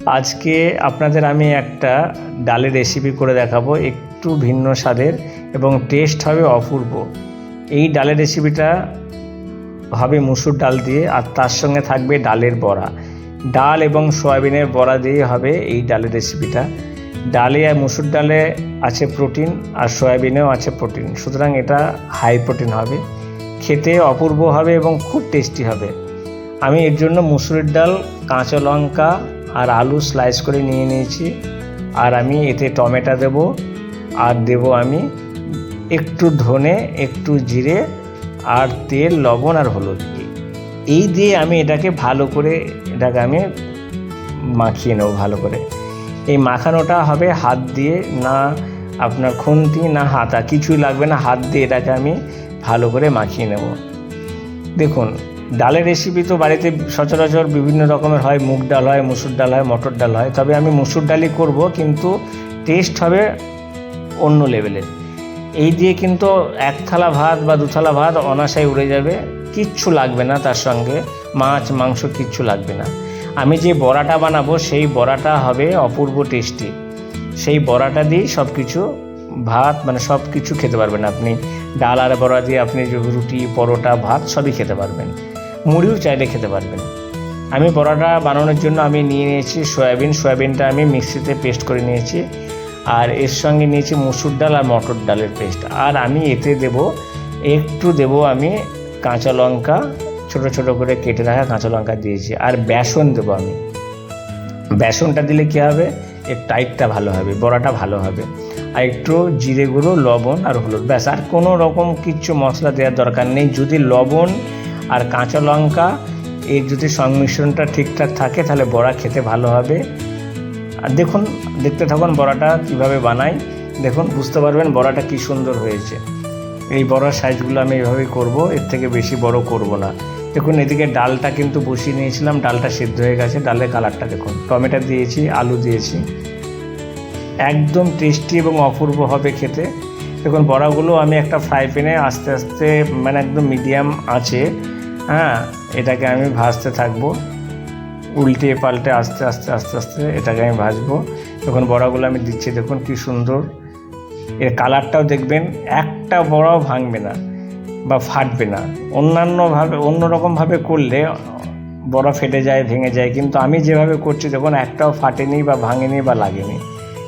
আজকে আপনাদের আমি একটা ডালের রেসিপি করে দেখাবো, একটু ভিন্ন স্বাদের এবং টেস্ট হবে অপূর্ব। এই ডালের রেসিপিটা হবে মুসুর ডাল দিয়ে, আর তার সঙ্গে থাকবে ডালের বড়া। ডাল এবং সয়াবিনের বড়া দিয়ে হবে এই ডালের রেসিপিটা। ডালে আর মুসুর ডালে আছে প্রোটিন, আর সয়াবিনেও আছে প্রোটিন, সুতরাং এটা হাই প্রোটিন হবে, খেতে অপূর্ব হবে এবং খুব টেস্টি হবে। আমি এর জন্য মুসুরির ডাল, কাঁচা লঙ্কা আর আলু স্লাইস করে নিয়ে নিয়েছি। আর আমি এতে টমেটো দেব, আর দেব আমি একটু ধনে, একটু জিরে, আর তেল, লবণ আর হলুদ। এই দিয়ে আমি এটাকে ভালো করে আমি মাখিয়ে নেব ভালো করে। এই মাখানোটা হবে হাত দিয়ে, না আপনার খুন্তি না হাতা, কিছুই লাগবে না, হাত দিয়ে এটাকে আমি ভালো করে মাখিয়ে নেব। দেখুন, ডালের রেসিপি তো বাড়িতে সচরাচর বিভিন্ন রকমের হয়, মুগ ডাল হয়, মুসুর ডাল হয়, মটর ডাল হয়, তবে আমি মুসুর ডালই করব, কিন্তু টেস্ট হবে অন্য লেভেলের। এই দিয়ে কিন্তু এক থালা ভাত বা দু থালা ভাত অনায়াসেই উড়ে যাবে, কিচ্ছু লাগবে না, তার সঙ্গে মাছ মাংস কিচ্ছু লাগবে না। আমি যে বড়াটা বানাবো সেই বড়াটা হবে অপূর্ব টেস্টি। সেই বড়াটা দিয়েই সব কিছু ভাত, মানে সব কিছু খেতে পারবেন আপনি। ডাল আর বড়া দিয়ে আপনি রুটি, পরোটা, ভাত সবই খেতে পারবেন, মুড়িও চাইলে খেতে পারবেন। আমি বড়াটা বানানোর জন্য আমি নিয়ে নিয়েছি সয়াবিনটা আমি মিক্সিতে পেস্ট করে নিয়েছি, আর এর সঙ্গে নিয়েছি মুসুর ডাল আর মটর ডালের পেস্ট। আর আমি এতে একটু দেব আমি কাঁচা লঙ্কা, ছোটো ছোটো করে কেটে রাখা কাঁচা লঙ্কা দিয়েছি, আর বেসন দেবো আমি। বেসনটা দিলে কী হবে, এর টাইটটা ভালো হবে, বড়াটা ভালো হবে। আর একটু জিরে গুঁড়ো, লবণ আর হলুদ, ব্যাস। আর কোনো রকম কিচ্ছু মশলা দেওয়ার দরকার নেই। যদি লবণ আর কাঁচা লঙ্কা এর যদি সংমিশ্রণটা ঠিকঠাক থাকে, তাহলে বড়া খেতে ভালো হবে। আর দেখুন, দেখতে থাকুন বড়াটা কীভাবে বানাই, দেখুন বুঝতে পারবেন বড়াটা কী সুন্দর হয়েছে। এই বড়ার সাইজগুলো আমি এভাবেই করব, এর থেকে বেশি বড় করব না। দেখুন, এদিকে ডালটা কিন্তু বসিয়ে নিয়েছিলাম, ডালটা সিদ্ধ হয়ে গেছে। ডালের কালারটা দেখুন, টমেটো দিয়েছি, আলু দিয়েছি, একদম টেস্টি এবং অপূর্ব হবে খেতে। দেখুন, বড়াগুলো আমি একটা ফ্রাই প্যানে আস্তে আস্তে, মানে একদম মিডিয়াম আছে, এটাকে আমি ভাজতে থাকবো, উল্টে পাল্টে আস্তে আস্তে আস্তে আস্তে এটাকে আমি ভাজবো। দেখুন, বড়াগুলো আমি দিচ্ছি, দেখুন কি সুন্দর। এর কালারটাও দেখবেন, একটা বড়াও ভাঙবে না বা ফাটবে না। অন্যরকমভাবে করলে বড়া ফেটে যায়, ভেঙে যায়, কিন্তু আমি যেভাবে করছি দেখুন, একটাও ফাটেনি বা ভাঙেনি বা লাগেনি,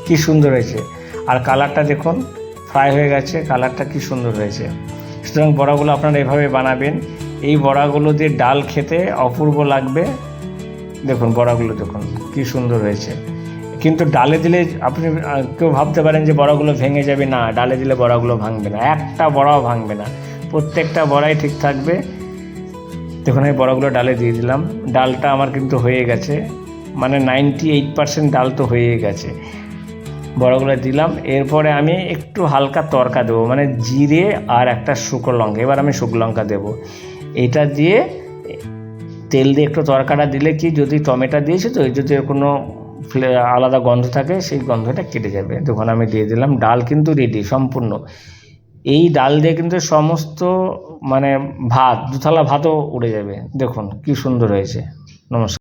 কি সুন্দর হয়েছে। আর কালারটা দেখুন, ফ্রাই হয়ে গেছে, কালারটা কি সুন্দর হয়েছে। সুতরাং বড়াগুলো আপনারা এভাবে বানাবেন। এই বড়াগুলো দিয়ে ডাল খেতে অপূর্ব লাগবে। দেখুন বড়াগুলো দেখুন কি সুন্দর হয়েছে। কিন্তু ডালে দিলে আপনি কেউ ভাবতে পারেন যে বড়াগুলো ভেঙে যাবে, না, ডালে দিলে বড়াগুলো ভাঙবে না, একটা বড়াও ভাঙবে না, প্রত্যেকটা বড়াই ঠিক থাকবে। দেখুন, আমি বড়াগুলো ডালে দিয়ে দিলাম। ডালটা আমার কিন্তু হয়ে গেছে, মানে 98% ডাল তো হয়ে গেছে। বড়াগুলো দিলাম, এরপরে আমি একটু হালকা তড়কা দেবো, মানে জিরে আর একটা শুকনো লঙ্কা। এবার আমি শুকনো লঙ্কা দেবো। এটা দিয়ে তেল দিয়ে একটু তড়কাটা দিলে কি, যদি টমেটো দিয়েছি তো যদি কোনো আলাদা গন্ধ থাকে, সেই গন্ধটা কেটে যাবে। দেখুন, আমি দিয়ে দিলাম। ডাল কিন্তু রেডি সম্পূর্ণ। এই ডাল দিয়ে কিন্তু সমস্ত, মানে ভাত, দু থালা ভাতও উড়ে যাবে। দেখুন কি সুন্দর হয়েছে। নমস্কার।